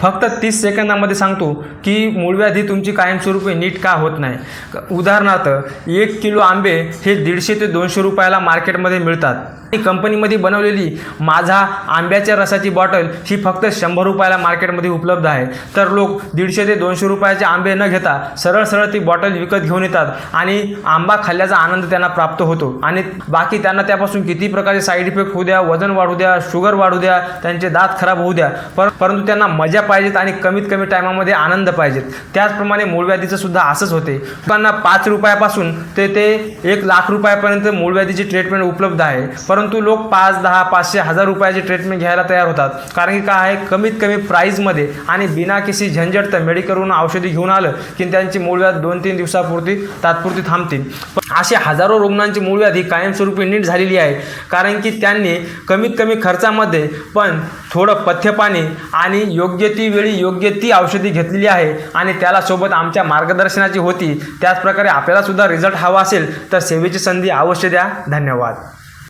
फक्त 30 सेकंदामध्ये सांगतो की मूळव्याधी तुमची कायमस्वरूपी नीट का होत नाही। उदाहरणार्थ 1 किलो आंबे हे 150 ते 200 रुपयाला मार्केटमध्ये मिळतात। कंपनीमध्ये बनवलेली माझा आंब्याच्या रसाची बॉटल ही फक्त 100 रुपयाला मार्केटमध्ये उपलब्ध आहे। तर लोक 150 ते 200 रुपयाचे आंबे न घेता सरळ सरळ ती बॉटल विकत घेऊन येतात आणि आंबा खाल्ल्याचा आनंद त्यांना प्राप्त होतो आणि बाकी त्यांना त्यापासून किती प्रकारचे साईड इफेक्ट होऊ द्या, वजन वाढू द्या, शुगर वाढू द्या, त्यांचे दात खराब होऊ द्या, परंतु त्यांना मजा पाहिजेत आणि कमीत कमी टायमामध्ये आनंद पाहिजेत। त्याचप्रमाणे मूळव्याधीचं सुद्धा असंच होते। लोकांना 5 रुपयापासून ते 1 लाख रुपयापर्यंत मूळव्याधीची ट्रीटमेंट उपलब्ध आहे, परंतु लोक 5, 10, 500, 1000 रुपयाची ट्रीटमेंट घ्यायला तयार होतात। कारण की काय आहे, कमीत कमी प्राईजमध्ये आणि बिना किसी झंझट तर मेडिकलवरून औषधी घेऊन आलं की त्यांची मूळव्याधी 2-3 दिवसापुरती तात्पुरती थांबतील। असे हजारो रुग्णांची मूळव्याधी कायमस्वरूपी नीट झालेली आहे, कारण की त्यांनी कमीत कमी खर्चामध्ये पण थोडं पथ्यपाणी आणि योग्य ती वेळी योग्य ती औषधी घेतलेली आहे आणि त्याला सोबत आमच्या मार्गदर्शनाची होती। त्याचप्रकारे आपल्याला सुद्धा रिझल्ट हवा असेल तर सेवेची संधी अवश्य द्या। धन्यवाद।